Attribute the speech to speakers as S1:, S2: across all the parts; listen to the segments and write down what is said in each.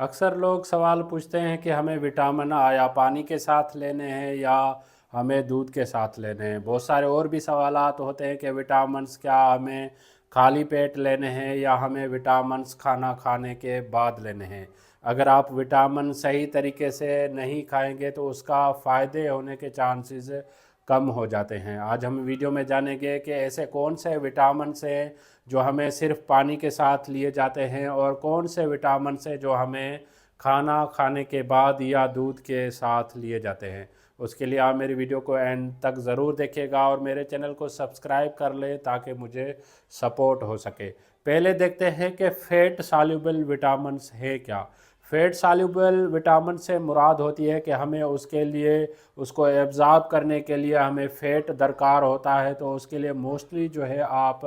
S1: अक्सर लोग सवाल पूछते हैं कि हमें विटामिन या पानी के साथ लेने हैं या हमें दूध के साथ लेने हैं। बहुत सारे और भी सवालात होते हैं कि विटामिन्स क्या हमें खाली पेट लेने हैं या हमें विटामिन्स खाना खाने के बाद लेने हैं। अगर आप विटामिन सही तरीके से नहीं खाएंगे तो उसका फ़ायदे होने के चांसेस कम हो जाते हैं। आज हम वीडियो में जानेंगे कि ऐसे कौन से विटामिन्स हैं जो हमें सिर्फ पानी के साथ लिए जाते हैं और कौन से विटामिन्स हैं जो हमें खाना खाने के बाद या दूध के साथ लिए जाते हैं। उसके लिए आप मेरी वीडियो को एंड तक ज़रूर देखिएगा और मेरे चैनल को सब्सक्राइब कर लें ताकि मुझे सपोर्ट हो सके। पहले देखते हैं कि फैट सॉल्युबल विटामिन्स है क्या। फैट सॉल्युबल विटामिन से मुराद होती है कि हमें उसके लिए उसको एब्ज़ॉर्ब करने के लिए हमें फ़ैट दरकार होता है, तो उसके लिए मोस्टली जो है आप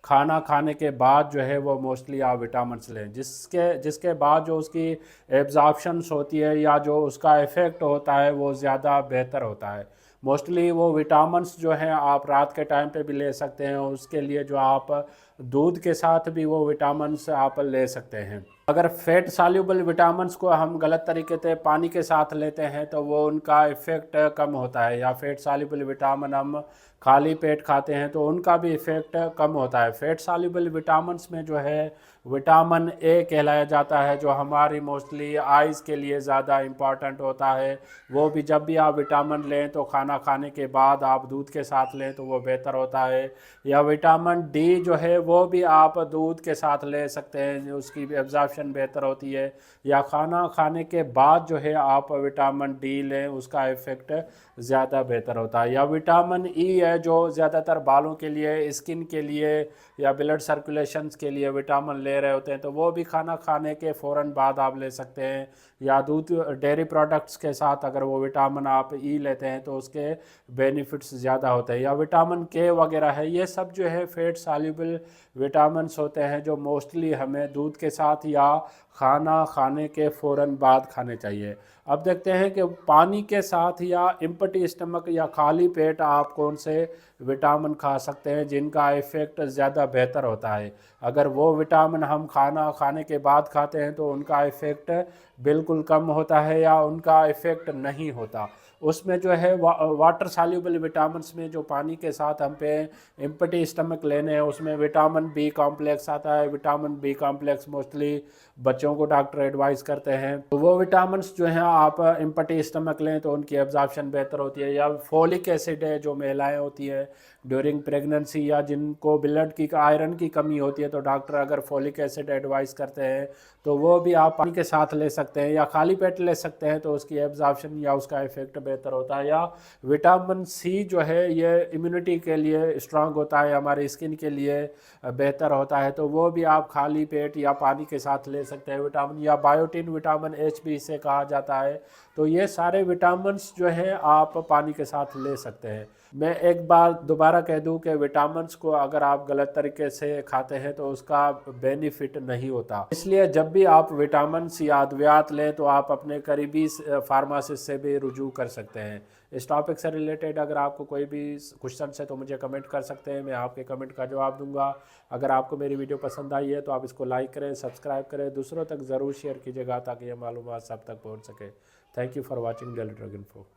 S1: खाना खाने के बाद जो है वो मोस्टली आप विटामिन्स लें, जिसके बाद जो उसकी एब्ज़ॉर्प्शंस होती है या जो उसका इफ़ेक्ट होता है वो ज़्यादा बेहतर होता है। मोस्टली वो विटामिन्स जो हैं आप रात के टाइम पे भी ले सकते हैं, उसके लिए जो आप दूध के साथ भी वो विटामिन्स आप ले सकते हैं। अगर फैट सॉल्युबल विटामिन्स को हम गलत तरीके से पानी के साथ लेते हैं तो वो उनका इफ़ेक्ट कम होता है, या फैट सॉल्युबल विटामिन हम खाली पेट खाते हैं तो उनका भी इफ़ेक्ट कम होता है। फैट सॉल्युबल विटामिन्स में जो है विटामिन ए कहलाया जाता है, जो हमारी मोस्टली आइज़ के लिए ज़्यादा इम्पॉर्टेंट होता है। वो भी जब भी आप विटामिन लें तो खाना खाने के बाद आप दूध के साथ लें तो वो बेहतर होता है। या विटामिन डी जो है वो भी आप दूध के साथ ले सकते हैं, उसकी भी एब्जॉर्प्शन बेहतर होती है। या खाना खाने के बाद जो है आप विटामिन डी लें, उसका इफ़ेक्ट ज़्यादा बेहतर होता है। या विटामिन ई है जो ज़्यादातर बालों के लिए, स्किन के लिए या ब्लड सर्कुलेशंस के लिए विटामिन ले रहे होते हैं, तो वो भी खाना खाने के फ़ौरन बाद आप ले सकते हैं। या दूध डेयरी प्रोडक्ट्स के साथ अगर वो विटामिन आप ई लेते हैं तो उसके बेनिफिट्स ज़्यादा होते हैं। या विटामिन के वगैरह है, ये सब जो है फैट सॉल्युबल विटामिन्स होते हैं जो मोस्टली हमें दूध के साथ या खाना खाने के फ़ौरन बाद खाने चाहिए। अब देखते हैं कि पानी के साथ या एम्प्टी स्टमक या खाली पेट आप कौन से विटामिन खा सकते हैं जिनका इफ़ेक्ट ज़्यादा बेहतर होता है। अगर वो विटामिन हम खाना खाने के बाद खाते हैं तो उनका इफ़ेक्ट बिल्कुल कम होता है या उनका इफ़ेक्ट नहीं होता। उसमें जो है वाटर सॉल्युबल विटामिन्स में जो पानी के साथ हम पे एम्प्टी स्टमक लेने हैं, उसमें विटामिन बी कॉम्प्लेक्स आता है। विटामिन बी कॉम्प्लेक्स मोस्टली बच्चों को डॉक्टर एडवाइस करते हैं, तो वो विटामिन्स जो हैं आप एम्प्टी स्टमक लें तो उनकी एब्जॉर्प्शन बेहतर होती है। या फोलिक एसिड है, जो महिलाएं होती है ड्यूरिंग प्रेगनेंसी या जिनको ब्लड की आयरन की कमी होती है, तो डॉक्टर अगर फोलिक एसिड एडवाइस करते हैं तो वो भी आप पानी के साथ ले सकते हैं या खाली पेट ले सकते हैं, तो उसकी एब्जॉर्प्शन या उसका इफेक्ट बेहतर होता है। या विटामिन सी जो है ये इम्यूनिटी के लिए स्ट्रांग होता है, हमारी स्किन के लिए बेहतर होता है, तो वो भी आप खाली पेट या पानी के साथ ले सकते हैं। विटामिन या बायोटिन विटामिन एच भी इसे कहा जाता है, तो ये सारे विटामिन्स जो हैं आप पानी के साथ ले सकते हैं। मैं एक बार दोबारा कह दूं कि विटामिन्स को अगर आप गलत तरीके से खाते हैं तो उसका बेनिफिट नहीं होता। इसलिए जब भी आप विटामिन्स या अद्वियात लें तो आप अपने करीबी फार्मासिस्ट से भी रुजू कर सकते हैं। इस टॉपिक से रिलेटेड अगर आपको कोई भी क्वेश्चन है तो मुझे कमेंट कर सकते हैं, मैं आपके कमेंट का जवाब दूंगा। अगर आपको मेरी वीडियो पसंद आई है तो आप इसको लाइक करें, सब्सक्राइब करें, दूसरों तक ज़रूर शेयर कीजिएगा ताकि ये मालूमात सब तक पहुँच सके। Thank you for watching daily drug info.